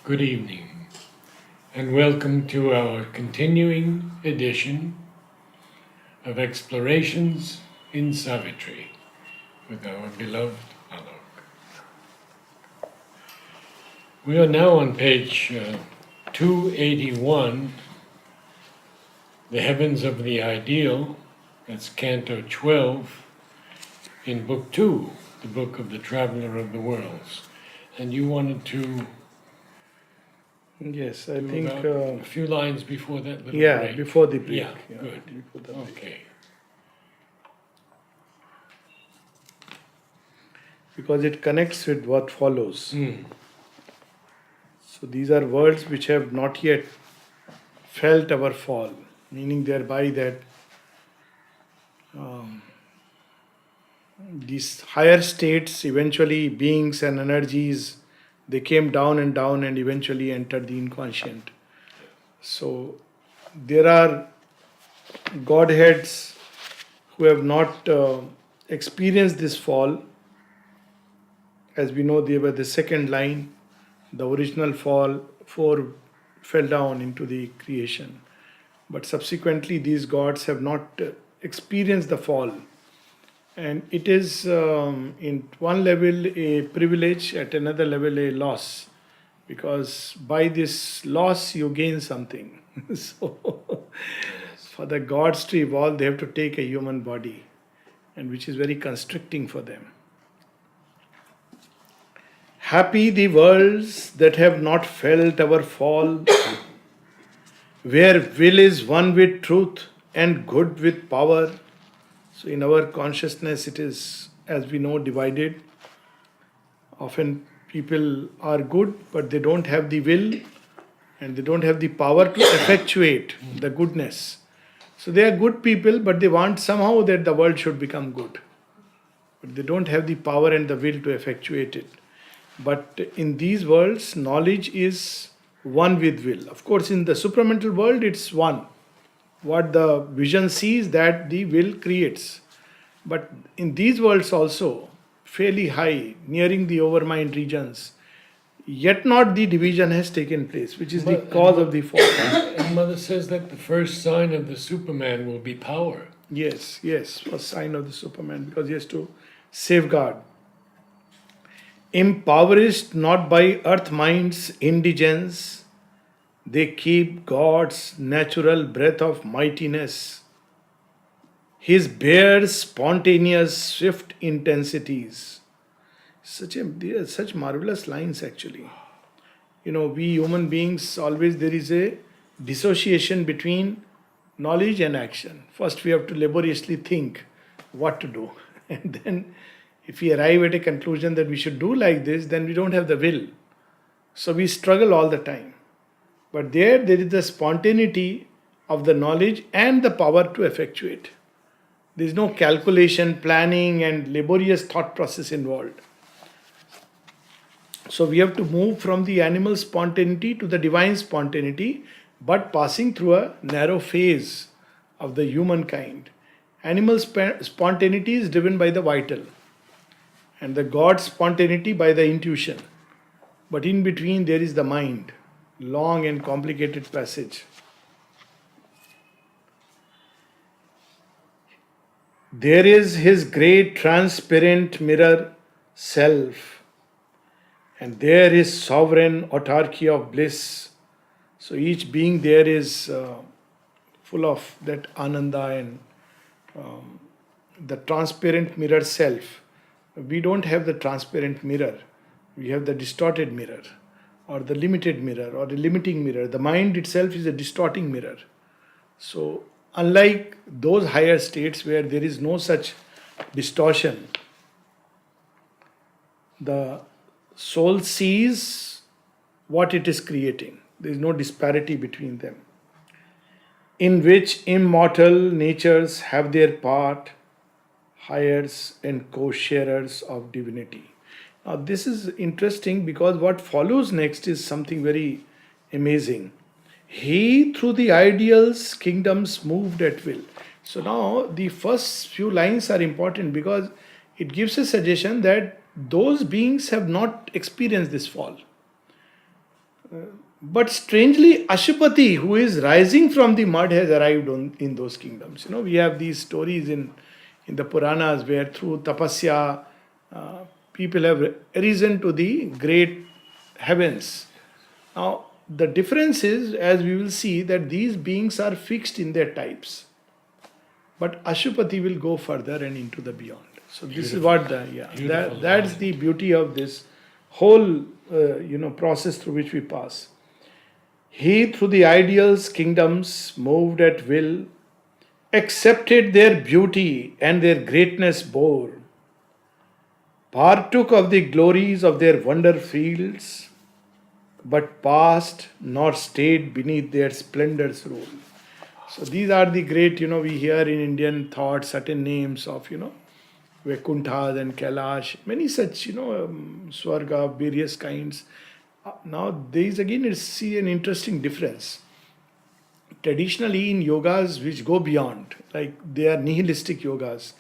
Good evening, and welcome to our continuing edition of Explorations in Savitri with our beloved Alok. We are now on page 281, The Heavens of the Ideal, that's Canto 12, in Book 2, the Book of the Traveler of the Worlds. And you wanted to Yes, I do think, about a few lines before that little yeah, break. before the break. Yeah, good. Before the break. Okay. Because it connects with what follows. Mm. So these are words which have not yet felt our fall, meaning thereby that these higher states, eventually beings and energies, they came down and eventually entered the inconscient. So there are Godheads who have not experienced this fall. As we know, they were the second line. The original fall, four fell down into the creation. But subsequently, these gods have not experienced the fall. And it is, in one level, a privilege, at another level, a loss. Because by this loss, you gain something. So, for the gods to evolve, they have to take a human body, and which is very constricting for them. Happy the worlds that have not felt our fall, where will is one with truth and good with power. So, in our consciousness, it is, as we know, divided. Often people are good, but they don't have the will and they don't have the power to effectuate the goodness. So, they are good people, but they want somehow that the world should become good. But they don't have the power and the will to effectuate it. But in these worlds, knowledge is one with will. Of course, in the supramental world, it's one. What the vision sees, that the will creates. But in these worlds also, fairly high, nearing the overmind regions, yet not the division has taken place, which is the cause of the fall. And Mother says that the first sign of the Superman will be power. Yes, first sign of the Superman, because he has to safeguard. Impoverished not by earth mind's indigence, they keep God's natural breath of mightiness, his bare, spontaneous, swift intensities. They are such marvelous lines actually. You know, we human beings, always there is a dissociation between knowledge and action. First we have to laboriously think what to do. And then if we arrive at a conclusion that we should do like this, then we don't have the will. So we struggle all the time. But there is the spontaneity of the knowledge and the power to effectuate. There is no calculation, planning, and laborious thought process involved. So we have to move from the animal spontaneity to the divine spontaneity, but passing through a narrow phase of the humankind. Animal spontaneity is driven by the vital, and the God spontaneity by the intuition. But in between there is the mind, long and complicated passage. There is his great transparent mirror self, and there is sovereign autarky of bliss. So each being there is full of that ananda and the transparent mirror self. We don't have the transparent mirror, we have the distorted mirror, or the limited mirror, or the limiting mirror. The mind itself is a distorting mirror. So, unlike those higher states where there is no such distortion, the soul sees what it is creating. There is no disparity between them, in which immortal natures have their part, heirs and co-sharers of divinity. Now, this is interesting because what follows next is something very amazing. He, through the ideals, kingdoms moved at will. So now the first few lines are important because it gives a suggestion that those beings have not experienced this fall. But strangely, Ashupati, who is rising from the mud, has arrived in those kingdoms. We have these stories in the Puranas where through tapasya, people have risen to the great heavens. Now, the difference is, as we will see, that these beings are fixed in their types. But Ashupati will go further and into the beyond. So this is what that's the beauty of this whole process through which we pass. He, through the ideals, kingdoms, moved at will, accepted their beauty and their greatness bore, partook of the glories of their wonder fields, but passed nor stayed beneath their splendor's rule. So these are the great, we hear in Indian thought certain names of, Vaikuntha and Kailash, many such, Swarga, various kinds. Now, there is again, see an interesting difference. Traditionally, in yogas which go beyond, like they are nihilistic yogas,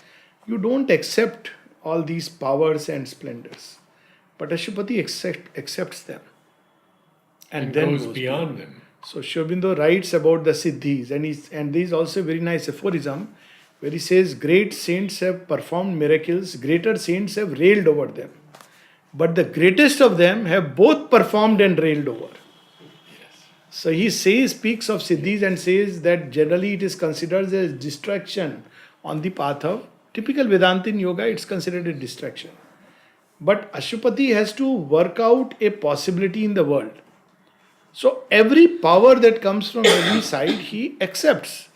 you don't accept all these powers and splendors. But Ashupati accepts them and then goes beyond them. So Sri Aurobindo writes about the siddhis, and there is also a very nice aphorism where he says, great saints have performed miracles, greater saints have railed over them. But the greatest of them have both performed and railed over. So he speaks of siddhis and says that generally it is considered as distraction on the path of typical Vedantin yoga, it's considered a distraction. But Ashupati has to work out a possibility in the world. So every power that comes from every side, he accepts.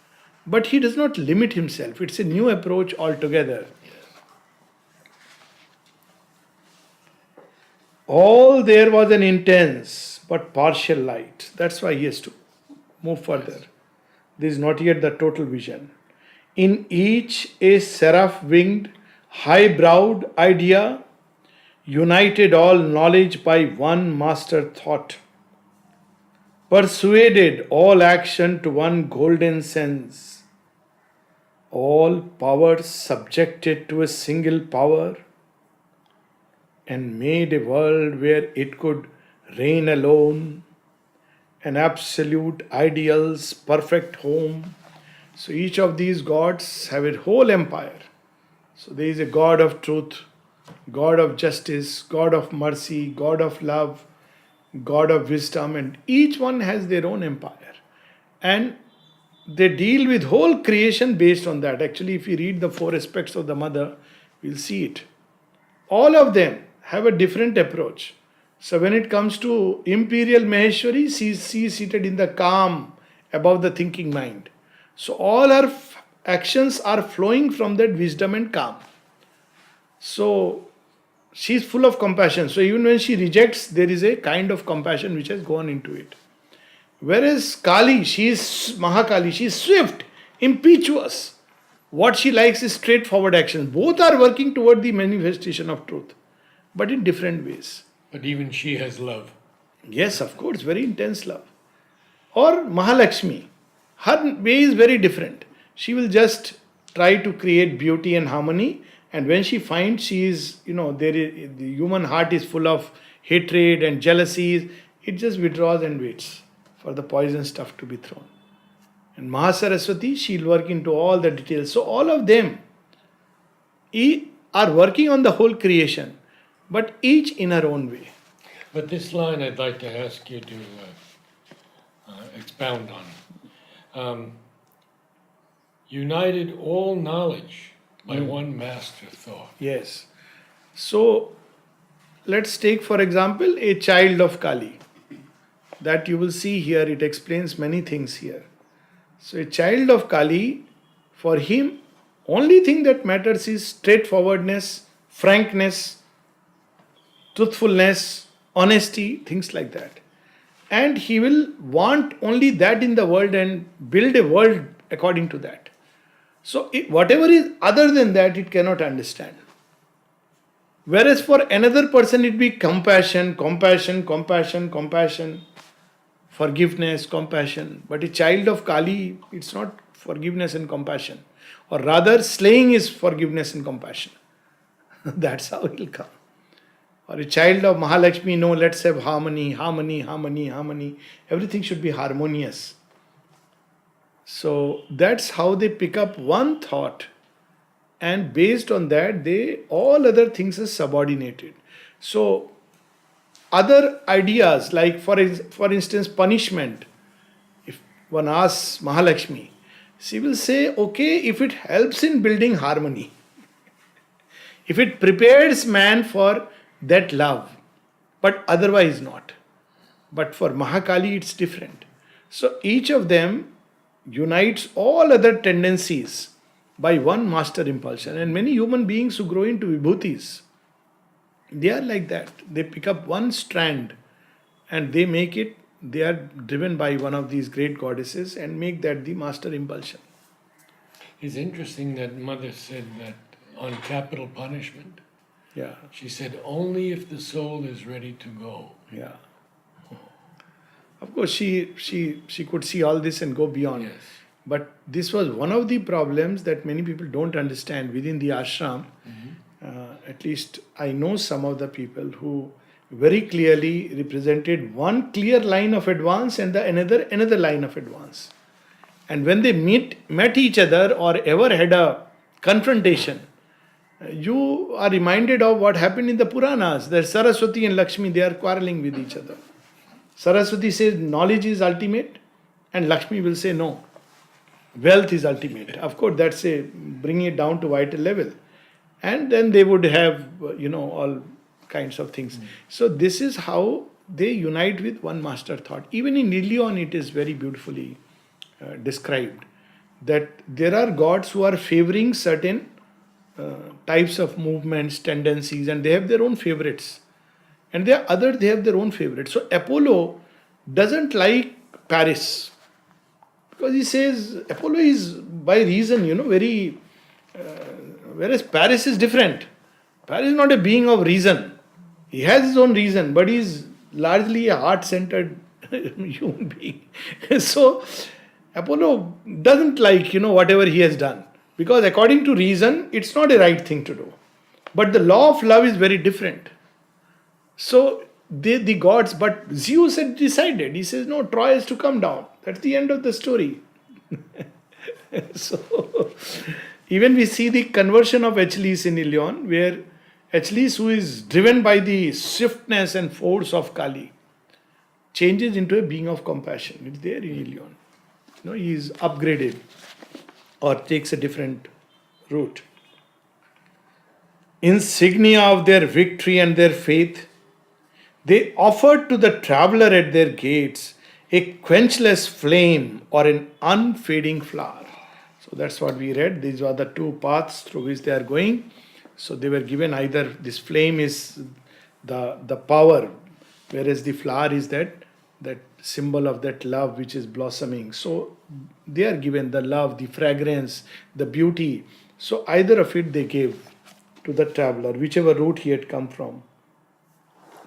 But he does not limit himself. It's a new approach altogether. All there was an intense but partial light. That's why he has to move further. This is not yet the total vision. In each a seraph-winged, high-browed idea, united all knowledge by one master thought, persuaded all action to one golden sense, all powers subjected to a single power, and made a world where it could reign alone, an absolute ideal's perfect home. So each of these gods have a whole empire. So there is a God of truth, God of justice, God of mercy, God of love, God of wisdom, and each one has their own empire. And they deal with whole creation based on that. Actually, if you read the 4 aspects of the mother, we'll see it. All of them have a different approach. So when it comes to Imperial Maheshwari, she is seated in the calm above the thinking mind. So all her actions are flowing from that wisdom and calm. So she is full of compassion. So even when she rejects, there is a kind of compassion which has gone into it. Whereas Kali, she is Mahakali, she is swift, impetuous. What she likes is straightforward action. Both are working toward the manifestation of truth, but in different ways. But even she has love. Yes, of course, very intense love. Or Mahalakshmi, her way is very different. She will just try to create beauty and harmony, and when she finds she is, the human heart is full of hatred and jealousies, it just withdraws and waits for the poison stuff to be thrown. And Mahasaraswati, she'll work into all the details. So all of them are working on the whole creation, but each in her own way. But this line I'd like to ask you to expound on. United all knowledge by one master thought. Yes. So let's take, for example, a child of Kali. That you will see here, it explains many things here. So a child of Kali, for him, only thing that matters is straightforwardness, frankness, truthfulness, honesty, things like that. And he will want only that in the world and build a world according to that. So whatever is other than that, it cannot understand. Whereas for another person, it be compassion, forgiveness, compassion. But a child of Kali, it's not forgiveness and compassion. Or rather, slaying is forgiveness and compassion. That's how it will come. or a child of Mahalakshmi, no, let's have harmony, harmony, harmony, harmony. Everything should be harmonious. So that's how they pick up one thought, and based on that, they all other things are subordinated. So other ideas like for instance punishment, if one asks Mahalakshmi, she will say, okay, if it helps in building harmony, if it prepares man for that love, but otherwise not. But for Mahakali, it's different. So each of them unites all other tendencies by one master impulsion. And many human beings who grow into vibhutis, they are like that. They pick up one strand and they make it, they are driven by one of these great goddesses and make that the master impulsion. It's interesting that Mother said that on capital punishment. Yeah, She said, only if the soul is ready to go. yeah. Of course, she could see all this and go beyond. Yes. But this was one of the problems that many people don't understand within the ashram. At least I know some of the people who very clearly represented one clear line of advance and the another line of advance. And when they met each other or ever had a confrontation, you are reminded of what happened in the Puranas. That Saraswati and Lakshmi, they are quarreling with each other. Saraswati says knowledge is ultimate, and Lakshmi will say no, wealth is ultimate. Of course, that's a bringing it down to vital level. And then they would have, all kinds of things. So this is how they unite with one master thought. Even in Ilion, it is very beautifully described that there are gods who are favoring certain types of movements, tendencies, and they have their own favorites. And there are others, they have their own favorites. So Apollo doesn't like Paris because he says Apollo is by reason, very. Whereas Paris is different. Paris is not a being of reason. He has his own reason, but he is largely a heart-centered human being. So Apollo doesn't like, whatever he has done. Because according to reason, it's not a right thing to do. But the law of love is very different. So the gods, but Zeus had decided. He says, no, Troy has to come down. That's the end of the story. So even we see the conversion of Achilles in Ilion, where Achilles, who is driven by the swiftness and force of Kali, changes into a being of compassion. It's there in Ilion. He is upgraded or takes a different route. Insignia of their victory and their faith, they offered to the traveler at their gates a quenchless flame or an unfading flower. So that's what we read. These are the two paths through which they are going. So they were given either this flame is the power, whereas the flower is that symbol of that love which is blossoming. So they are given the love, the fragrance, the beauty. So either of it they gave to the traveler, whichever route he had come from,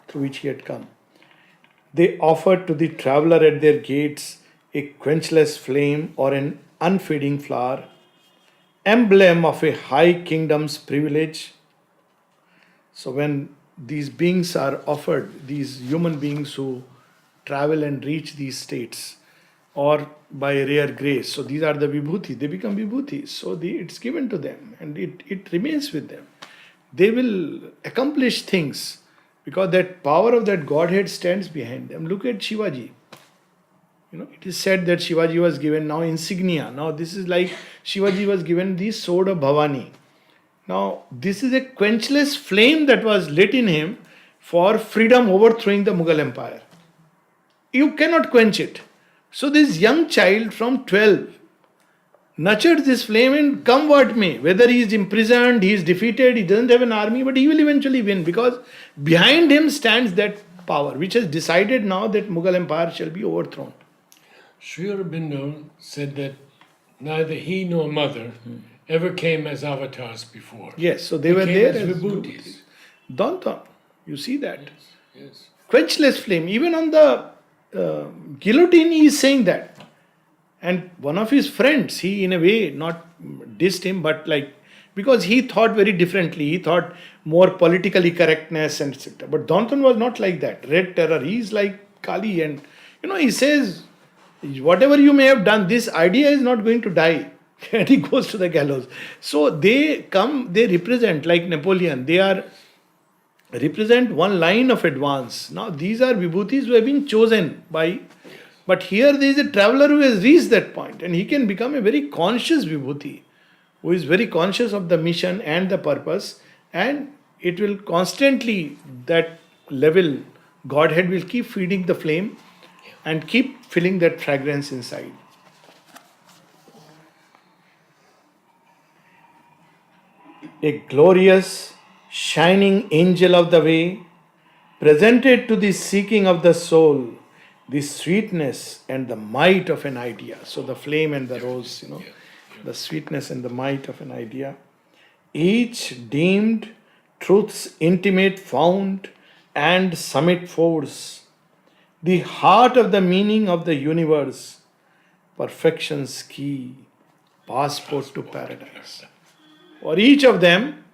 through which he had come. They offered to the traveler at their gates a quenchless flame or an unfading flower, emblem of a high kingdom's privilege. So when these beings are offered, these human beings who travel and reach these states, or by rare grace, so these are the vibhuti, they become vibhutis. So it's given to them and it remains with them. They will accomplish things because that power of that Godhead stands behind them. Look at Shivaji. It is said that Shivaji was given now insignia. Now this is like Shivaji was given the sword of Bhavani. Now this is a quenchless flame that was lit in him for freedom overthrowing the Mughal Empire. You cannot quench it. So this young child from 12 nurtured this flame and come what may. Whether he is imprisoned, he is defeated, he doesn't have an army, but he will eventually win because behind him stands that power which has decided now that Mughal Empire shall be overthrown. Sri Aurobindo said that neither he nor Mother ever came as avatars before. Yes, so they were came there as as vibhutis. Dantam. You see that. Yes. Quenchless flame. Even on the guillotine he is saying that. And one of his friends, he in a way not dissed him, but like because he thought very differently. He thought more politically correctness and etc. But Danton was not like that. Red terror. He is like Kali, and he says, whatever you may have done, this idea is not going to die. And he goes to the gallows. So they represent, like Napoleon, represent one line of advance. Now these are vibhutis who have been chosen by, but here there is a traveler who has reached that point, and he can become a very conscious vibhuti, who is very conscious of the mission and the purpose, and it will constantly, that level, Godhead will keep feeding the flame and keep filling that fragrance inside. A glorious, shining angel of the way, presented to the seeking of the soul the sweetness and the might of an idea. So the flame and the rose, the sweetness and the might of an idea. Each deemed truth's intimate fount and summit force, the heart of the meaning of the universe, perfection's key, passport to paradise. For each of them,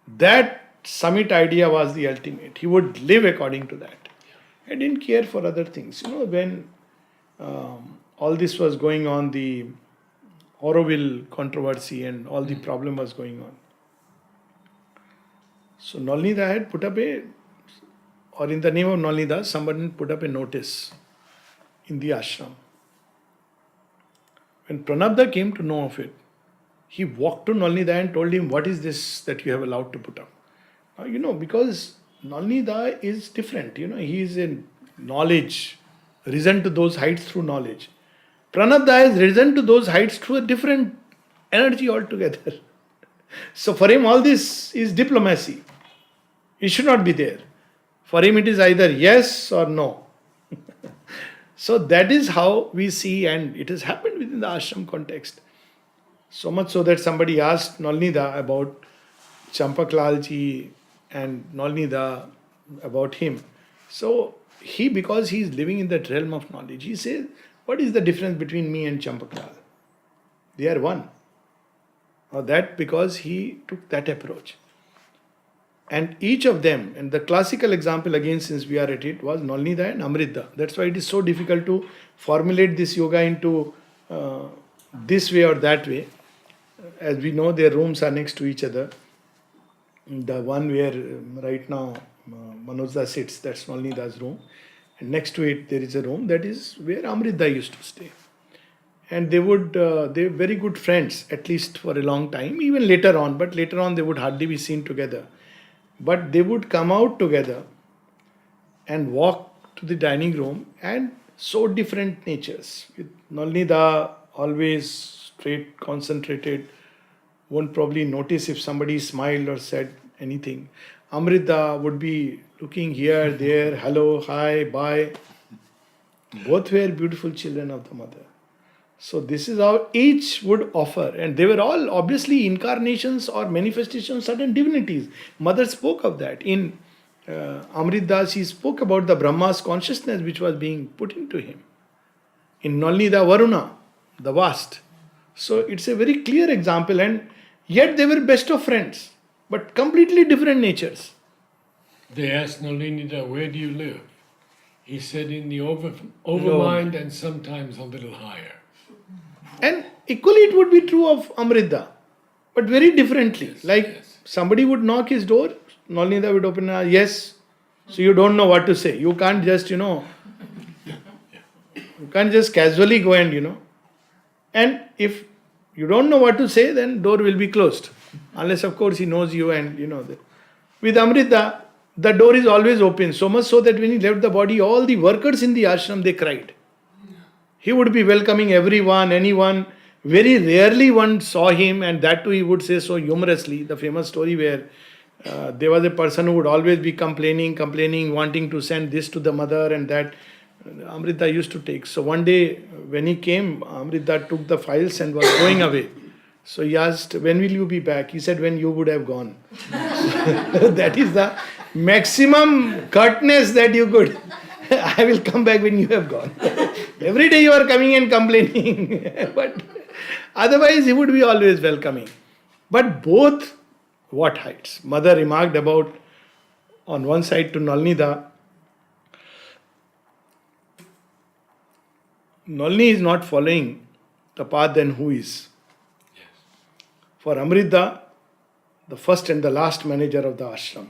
that summit idea was the ultimate. He would live according to that. He didn't care for other things. When all this was going on, the Auroville controversy and all the problem was going on. So Nalinida had put up or in the name of Nalinida, somebody put up a notice in the ashram. When Pranabda came to know of it, he walked to Nalinida and told him, what is this that you have allowed to put up? Because Nalinida is different. He is in knowledge, risen to those heights through knowledge. Pranabda has risen to those heights through a different energy altogether. So for him, all this is diplomacy. It should not be there. For him, it is either yes or no. So that is how we see, and it has happened within the ashram context. So much so that somebody asked Nalinida about Champaklal ji and Nalinida about him. So because he is living in that realm of knowledge, he says, what is the difference between me and Champaklal? They are one. Now that because he took that approach. And each of them, and the classical example again, since we are at it, was Nalinida and Amrita. That's why it is so difficult to formulate this yoga into this way or that way. As we know, their rooms are next to each other. The one where right now Manojda sits, that's Nalinida's room. And next to it, there is a room that is where Amrita used to stay. And they were very good friends, at least for a long time, even later on. But later on, they would hardly be seen together. But they would come out together and walk to the dining room, and so different natures. With Nalinida always straight, concentrated, won't probably notice if somebody smiled or said anything. Amrita would be looking here, there, hello, hi, bye. Both were beautiful children of the mother. So this is how each would offer, and they were all obviously incarnations or manifestations of certain divinities. Mother spoke of that. In Amrita, she spoke about the Brahma's consciousness which was being put into him. In Nalinida, Varuna, the vast. So it's a very clear example, and yet they were best of friends, but completely different natures. They asked Nalinida, where do you live? He said, in the overmind and sometimes a little higher. And equally it would be true of Amrita, but very differently. Somebody would knock his door, Nalinida would open, yes. So you don't know what to say. You can't just, you can't just casually go and, And if you don't know what to say, then door will be closed. Unless, of course, he knows you and, With Amrita, the door is always open. So much so that when he left the body, all the workers in the ashram, they cried. He would be welcoming everyone, anyone. Very rarely one saw him, and that too he would say so humorously. The famous story where there was a person who would always be complaining, wanting to send this to the mother and that. Amrita used to take. So one day when he came, Amrita took the files and was going away. So he asked, when will you be back? He said, when you would have gone. That is the maximum curtness that you could. I will come back when you have gone. Every day you are coming and complaining. But otherwise he would be always welcoming. But both, what heights? Mother remarked about on one side to Nalnida, Nalini is not following the path, then who is? For Amrita, the first and the last manager of the ashram,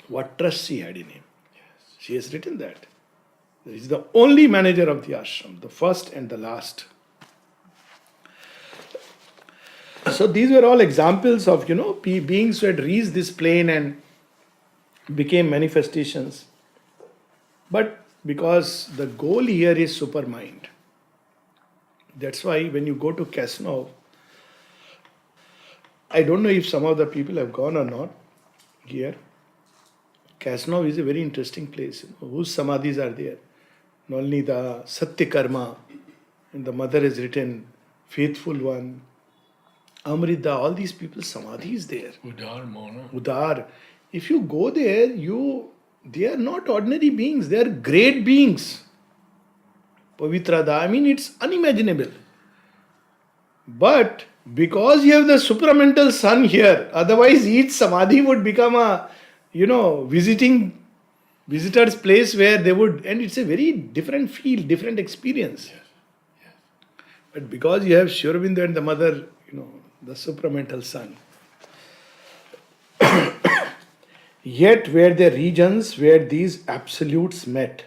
what trust she had in him. She has written that. He is the only manager of the ashram, the first and the last. So these were all examples of, beings who had reached this plane and became manifestations. But because the goal here is supermind. That's why when you go to Kasnov, I don't know if some of the people have gone or not here. Kasnov is a very interesting place. Whose samadhis are there? Nalnida, Satyakarma, and the mother has written Faithful One, Amrita, all these people's samadhi is there. Udar, Mona. Udar. If you go there, they are not ordinary beings, they are great beings. Pavitrada, I mean, it's unimaginable. But because you have the supramental sun here, otherwise each samadhi would become a, visitor's place where they would, and it's a very different feel, different experience. But because you have Sri Aurobindo and the mother, the supramental sun. Yet were there regions where these absolutes met.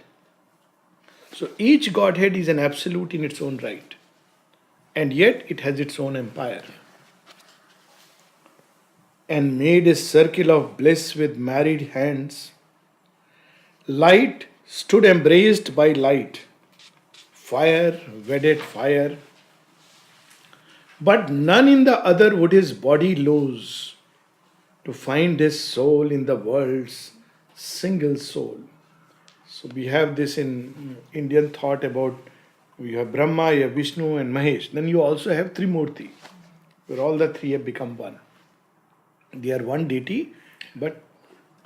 So each Godhead is an absolute in its own right. And yet it has its own empire. And made a circle of bliss with married hands. Light stood embraced by light. Fire wedded fire. But none in the other would his body lose to find his soul in the world's single soul. So we have this in Indian thought about you have Brahma, you have Vishnu and Mahesh. Then you also have Trimurti, where all the three have become one. They are one deity, but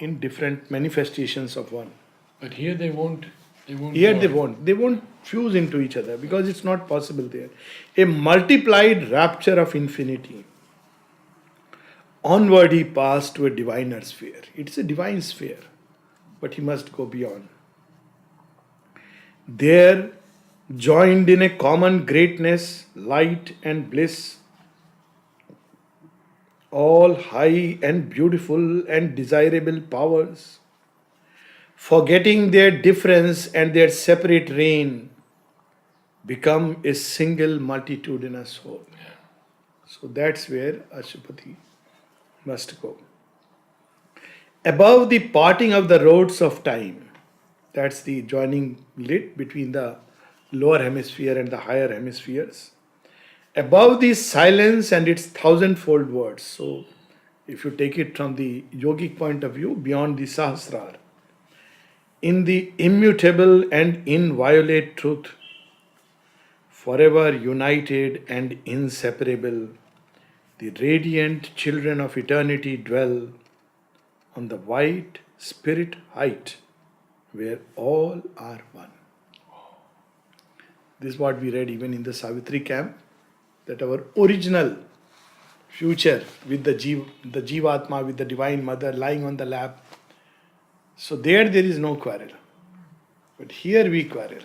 in different manifestations of one. But here they won't. Here they won't. They won't fuse into each other because it's not possible there. A multiplied rapture of infinity. Onward he passed to a diviner sphere. It's a divine sphere, but he must go beyond. There, joined in a common greatness, light and bliss, all high and beautiful and desirable powers, forgetting their difference and their separate reign, become a single multitudinous whole. So that's where Ashupati must go. Above the parting of the roads of time, that's the joining lit between the lower hemisphere and the higher hemispheres. Above the silence and its thousandfold words. So if you take it from the yogic point of view, beyond the Sahasrara, in the immutable and inviolate truth, forever united and inseparable, the radiant children of eternity dwell on the white spirit height where all are one. This is what we read even in the Savitri camp, that our original future with the Jivatma, with the Divine Mother lying on the lap. So there is no quarrel. But here we quarrel.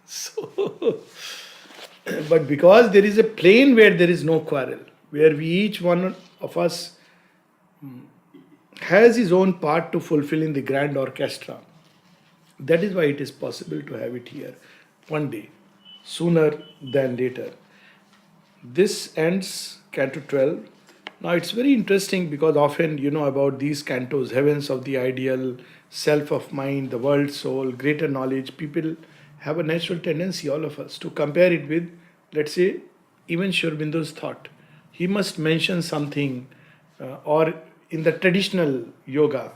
So, but because there is a plane where there is no quarrel, where each one of us has his own part to fulfill in the grand orchestra. That is why it is possible to have it here one day, sooner than later. This ends Canto 12. Now it's very interesting because often about these cantos, heavens of the ideal, self of mind, the world soul, greater knowledge, people have a natural tendency, all of us, to compare it with, let's say, even Sri Aurobindo's thought. He must mention something or in the traditional yoga.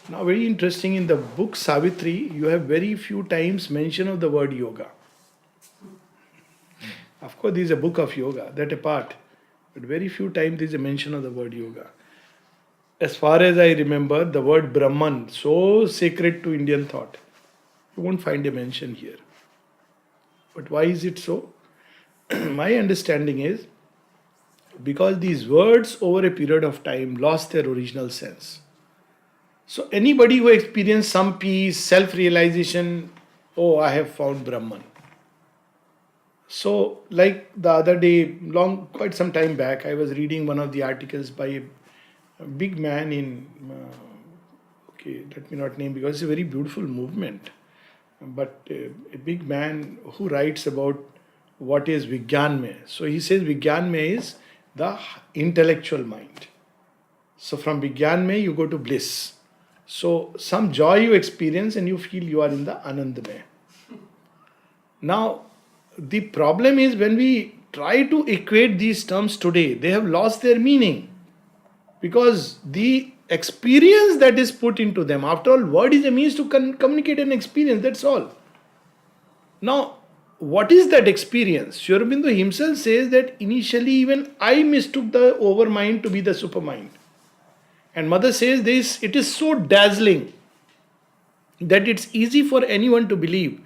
Now very interesting, in the book Savitri, you have very few times mention of the word yoga. Of course, this is a book of yoga, that apart. But very few times there is a mention of the word yoga. As far as I remember, the word Brahman, so sacred to Indian thought, you won't find a mention here. But why is it so? My understanding is, because these words over a period of time lost their original sense. So anybody who experienced some peace, self-realization, oh, I have found Brahman. So, like the other day, quite some time back, I was reading one of the articles by a big man in, okay, let me not name because it's a very beautiful movement, but a big man who writes about what is Vigyanmay. So he says Vigyanmay is the intellectual mind. So from Vigyanmay you go to bliss. So some joy you experience and you feel you are in the Anandamay. Now, the problem is when we try to equate these terms today, they have lost their meaning because the experience that is put into them, after all, word is a means to communicate an experience, that's all. Now, what is that experience? Sri Aurobindo himself says that initially even I mistook the overmind to be the supermind. And Mother says this, it is so dazzling that it's easy for anyone to believe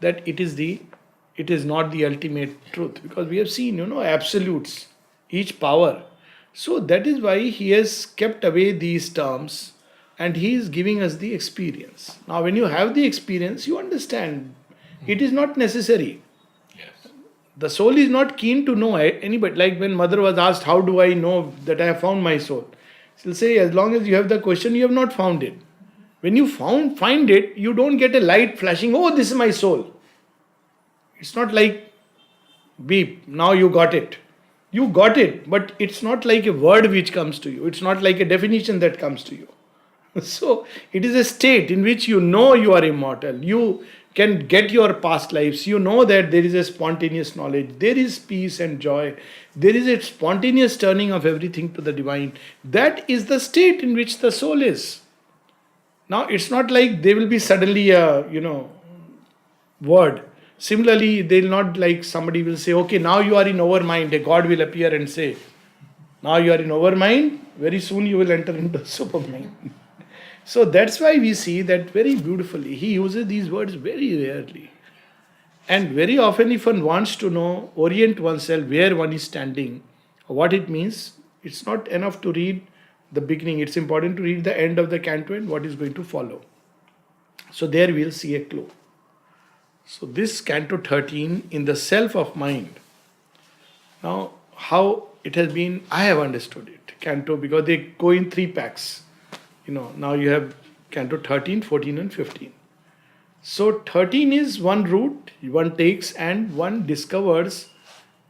that it is not the ultimate truth, because we have seen, absolutes, each power. So that is why he has kept away these terms and he is giving us the experience. Now, when you have the experience, you understand it is not necessary. Yes. The soul is not keen to know anybody. Like when Mother was asked, how do I know that I have found my soul? She'll say, as long as you have the question, you have not found it. When you find it, you don't get a light flashing, oh, this is my soul. It's not like beep, now you got it. You got it, but it's not like a word which comes to you. It's not like a definition that comes to you. So it is a state in which you know you are immortal. You can get your past lives. You know that there is a spontaneous knowledge. There is peace and joy. There is a spontaneous turning of everything to the divine. That is the state in which the soul is. Now it's not like there will be suddenly a, word. Similarly, they'll not like somebody will say, okay, now you are in overmind. A God will appear and say, now you are in overmind. Very soon you will enter into supermind. So that's why we see that very beautifully. He uses these words very rarely. And very often if one wants to know, orient oneself where one is standing, what it means, it's not enough to read the beginning. It's important to read the end of the canto and what is going to follow. So there we'll see a clue. So this canto 13 in the self of mind. Now how it has been, I have understood it. Canto, because they go in 3 packs. Now you have canto 13, 14 and 15. So 13 is one route one takes and one discovers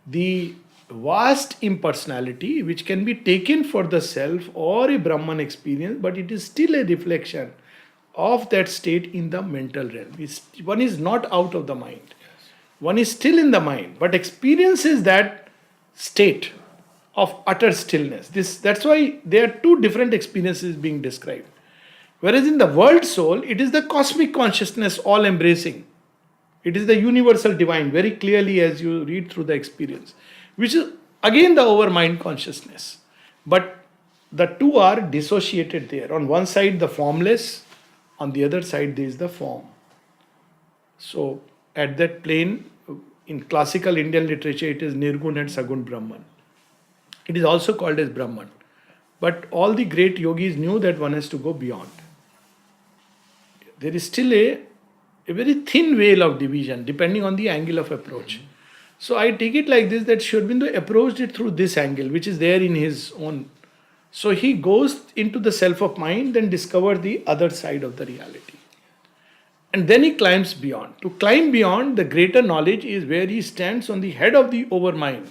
the vast impersonality which can be taken for the self or a Brahman experience, but it is still a reflection of that state in the mental realm. One is not out of the mind. One is still in the mind, but experiences that state of utter stillness. That's why there are 2 different experiences being described. Whereas in the world soul, it is the cosmic consciousness all embracing. It is the universal divine, very clearly as you read through the experience, which is again the overmind consciousness. But the 2 are dissociated there. On one side, the formless, on the other side, there is the form. So at that plane, in classical Indian literature, it is Nirgun and Sagun Brahman. It is also called as Brahman. But all the great yogis knew that one has to go beyond. There is still a very thin veil of division depending on the angle of approach. So I take it like this, that Sri Aurobindo approached it through this angle, which is there in his own. So he goes into the self of mind and discovers the other side of the reality. And then he climbs beyond. To climb beyond, the greater knowledge is where he stands on the head of the overmind,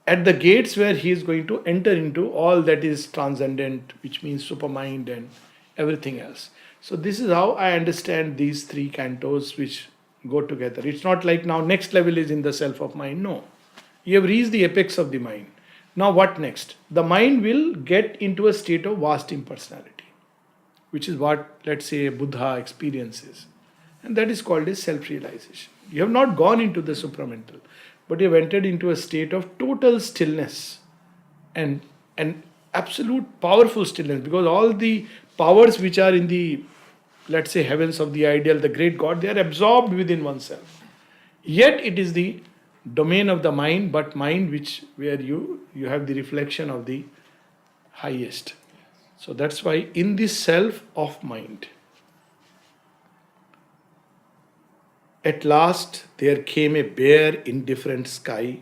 at the gates where he is going to enter into all that is transcendent, which means supermind and everything else. So this is how I understand these 3 cantos which go together. It's not like now next level is in the self of mind. No. You have reached the apex of the mind. Now what next? The mind will get into a state of vast impersonality, which is what, let's say, Buddha experiences. And that is called as self-realization. You have not gone into the supramental, but you have entered into a state of total stillness and absolute powerful stillness, because all the powers which are in the, let's say, heavens of the ideal, the great God, they are absorbed within oneself. Yet it is the domain of the mind, but mind where you have the reflection of the highest. So that's why in this self of mind, at last there came a bare indifferent sky.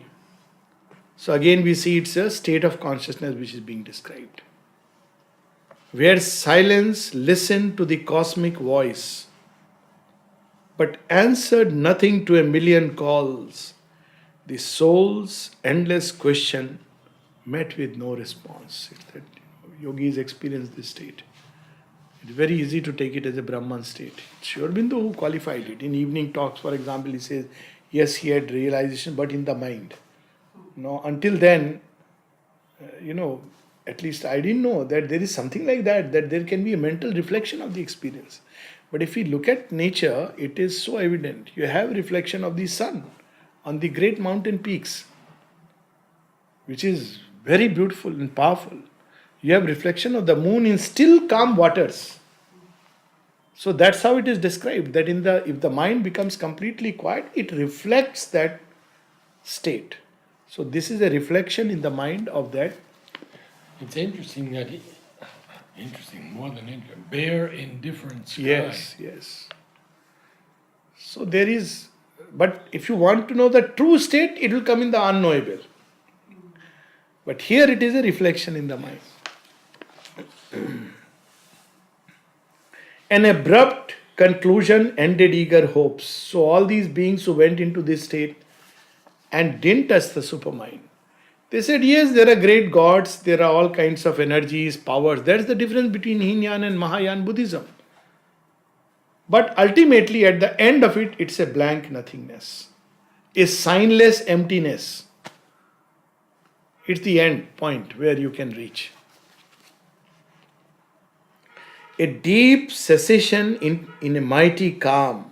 So again we see it's a state of consciousness which is being described, where silence listened to the cosmic voice, but answered nothing to a million calls. The soul's endless question met with no response. It's that yogis experience this state. It's very easy to take it as a Brahman state. Sri Aurobindo who qualified it. In evening talks, for example, he says, yes, he had realization, but in the mind. No, until then, at least I didn't know that there is something like that there can be a mental reflection of the experience. But if we look at nature, it is so evident. You have reflection of the sun on the great mountain peaks, which is very beautiful and powerful. You have reflection of the moon in still calm waters. So that's how it is described, that if the mind becomes completely quiet, it reflects that state. So this is a reflection in the mind of that. It's interesting that more than interesting, bare indifferent sky. Yes. So there is, but if you want to know the true state, it will come in the unknowable. But here it is a reflection in the mind. An abrupt conclusion ended eager hopes. So all these beings who went into this state and didn't touch the supermind, they said, yes, there are great gods, there are all kinds of energies, powers. That's the difference between Hinayana and Mahayana Buddhism. But ultimately, at the end of it, it's a blank nothingness, a signless emptiness. It's the end point where you can reach. A deep cessation in a mighty calm,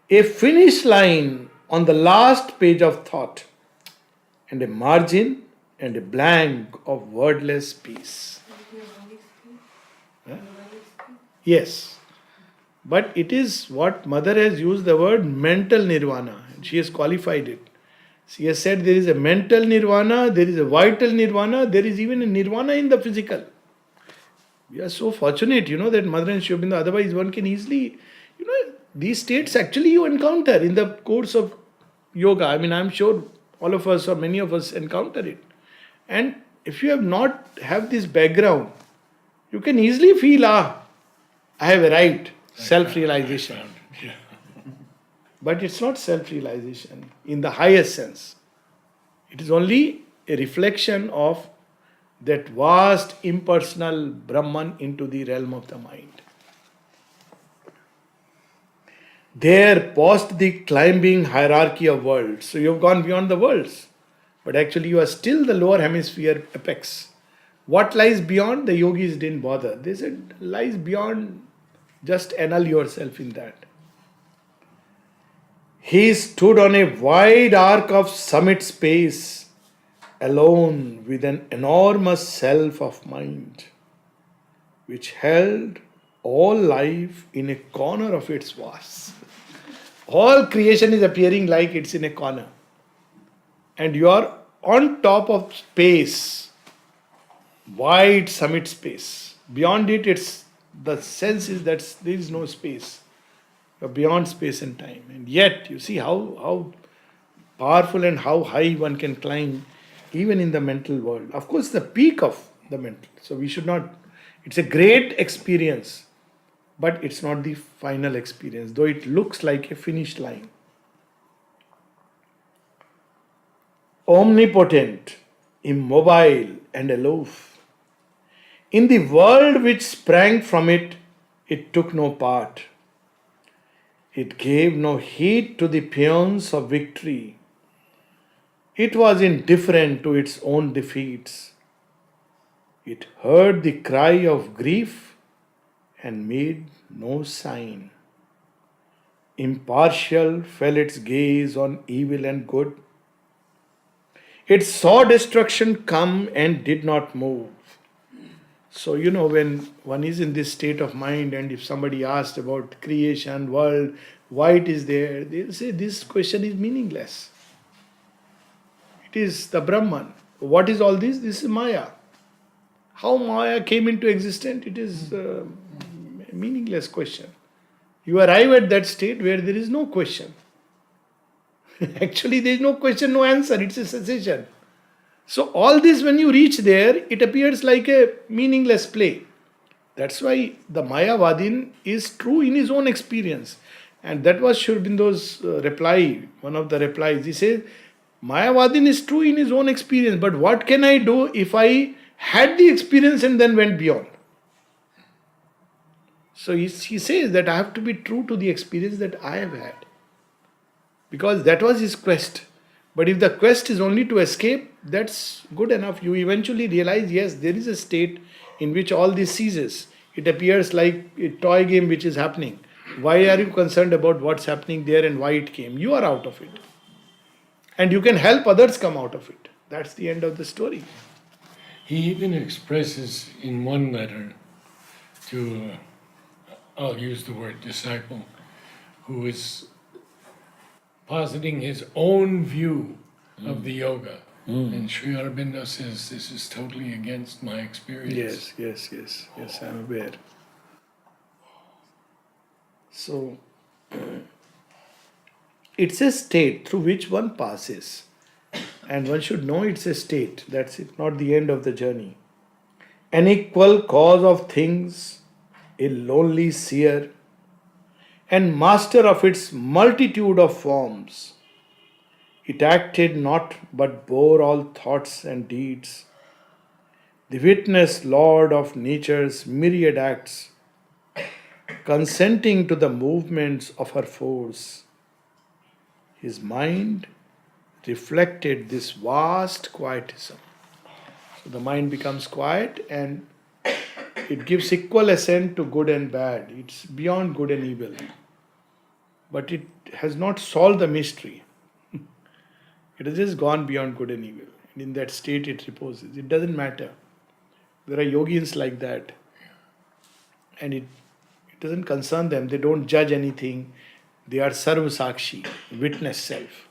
a finish line on the last page of thought, and a margin and a blank of wordless peace. Huh? Yes. But it is what Mother has used the word mental nirvana. She has qualified it. She has said there is a mental nirvana, there is a vital nirvana, there is even a nirvana in the physical. We are so fortunate, that Mother and Sri Aurobindo, otherwise one can easily, these states actually you encounter in the course of yoga. I mean, I'm sure all of us or many of us encounter it. And if you have this background, you can easily feel, I have arrived. Self-realization. Yeah. But it's not self-realization in the highest sense. It is only a reflection of that vast impersonal Brahman into the realm of the mind. There paused the climbing hierarchy of worlds. So you have gone beyond the worlds. But actually you are still the lower hemisphere apex. What lies beyond? The yogis didn't bother. They said lies beyond. Just annul yourself in that. He stood on a wide arc of summit space, alone with an enormous self of mind, which held all life in a corner of its vast. All creation is appearing like it's in a corner. And you are on top of space, wide summit space. Beyond it, the sense is that there is no space. You're beyond space and time. And yet, you see how powerful and how high one can climb even in the mental world. Of course, the peak of the mental. So we should not, it's a great experience, but it's not the final experience, though it looks like a finished line. Omnipotent, immobile and aloof. In the world which sprang from it, it took no part. It gave no heed to the paeans of victory. It was indifferent to its own defeats. It heard the cry of grief and made no sign. Impartial fell its gaze on evil and good. It saw destruction come and did not move. So, when one is in this state of mind, and if somebody asked about creation, world, why it is there, they'll say this question is meaningless. It is the Brahman. What is all this? This is Maya. How Maya came into existence, it is a meaningless question. You arrive at that state where there is no question. Actually, there is no question, no answer. It's a cessation. So all this, when you reach there, it appears like a meaningless play. That's why the Mayavadin is true in his own experience. And that was Sri Aurobindo's reply, one of the replies. He says, Mayavadin is true in his own experience, but what can I do if I had the experience and then went beyond? So he says that I have to be true to the experience that I have had. Because that was his quest. But if the quest is only to escape, that's good enough. You eventually realize, yes, there is a state in which all this ceases. It appears like a toy game which is happening. Why are you concerned about what's happening there and why it came? You are out of it. And you can help others come out of it. That's the end of the story. He even expresses in one letter to, I'll use the word disciple, who is positing his own view of the yoga. And Sri Aurobindo says, this is totally against my experience. Yes, I'm aware. So, it's a state through which one passes. And one should know it's a state. That's it, not the end of the journey. An equal cause of things, a lonely seer, and master of its multitude of forms. It acted not but bore all thoughts and deeds. The witness lord of nature's myriad acts, consenting to the movements of her force. His mind reflected this vast quietism. So the mind becomes quiet and it gives equal assent to good and bad. It's beyond good and evil. But it has not solved the mystery. It has just gone beyond good and evil. And in that state it reposes. It doesn't matter. There are yogins like that. And it doesn't concern them. They don't judge anything. They are sarva sakshi, witness self.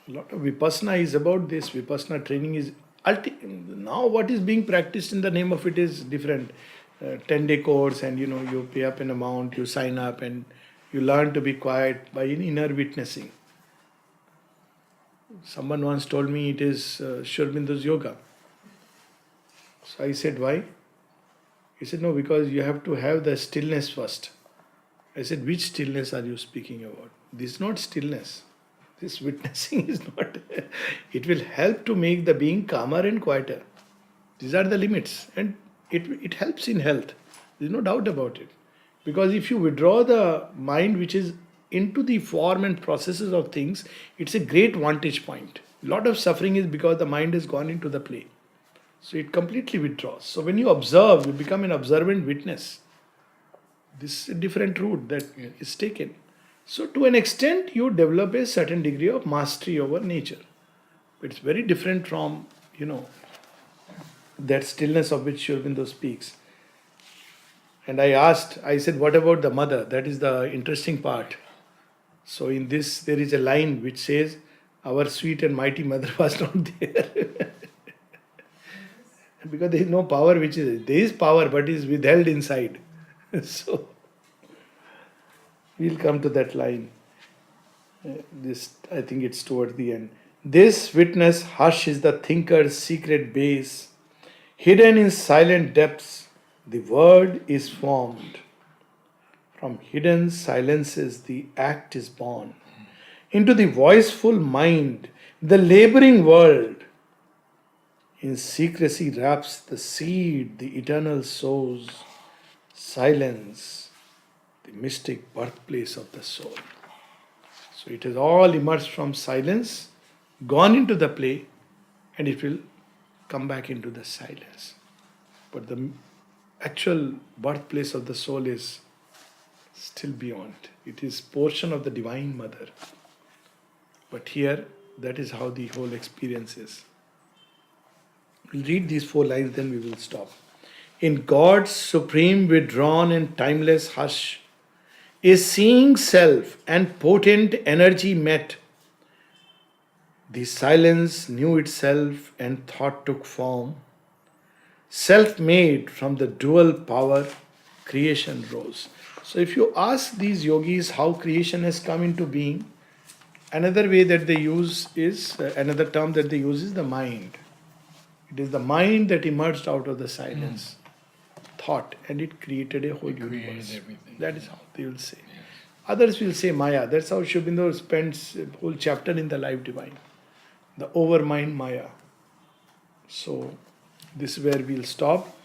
A lot of Vipassana is about this. Vipassana training is now what is being practiced in the name of it is different. 10-day course, and you pay up an amount, you sign up, and you learn to be quiet by inner witnessing. Someone once told me it is Sri Aurobindo's yoga. So I said, why? He said, no, because you have to have the stillness first. I said, which stillness are you speaking about? This is not stillness. This witnessing is not. It will help to make the being calmer and quieter. These are the limits. And it helps in health. There's no doubt about it. Because if you withdraw the mind which is into the form and processes of things, it's a great vantage point. A lot of suffering is because the mind has gone into the play. So it completely withdraws. So when you observe, you become an observant witness. This is a different route that is taken. So to an extent, you develop a certain degree of mastery over nature. It's very different from, that stillness of which Sri Aurobindo speaks. And I said, what about the mother? That is the interesting part. So in this, there is a line which says, our sweet and mighty mother was not there. Because there is no power there is power, but it is withheld inside. So, we'll come to that line. I think it's toward the end. This witness hush is the thinker's secret base. Hidden in silent depths, the word is formed. From hidden silences, the act is born. Into the voiceful mind, the laboring world, in secrecy wraps the seed, the eternal sows. Silence, the mystic birthplace of the soul. So it has all emerged from silence, gone into the play, and it will come back into the silence. But the actual birthplace of the soul is still beyond. It is portion of the Divine Mother. But here, that is how the whole experience is. We'll read these 4 lines, then we will stop. In God's supreme withdrawn and timeless hush, A seeing self and potent energy met. The silence knew itself and thought took form. Self made from the dual power, creation rose. So, if you ask these yogis how creation has come into being, another way that they use is another term that they use is the mind. It is the mind that emerged out of the silence, thought, and it created a whole Created universe. everything. That is how they will say. Others will say Maya. That's how Sri Aurobindo spends a whole chapter in the Life Divine. The overmind Maya. So, this is where we'll stop.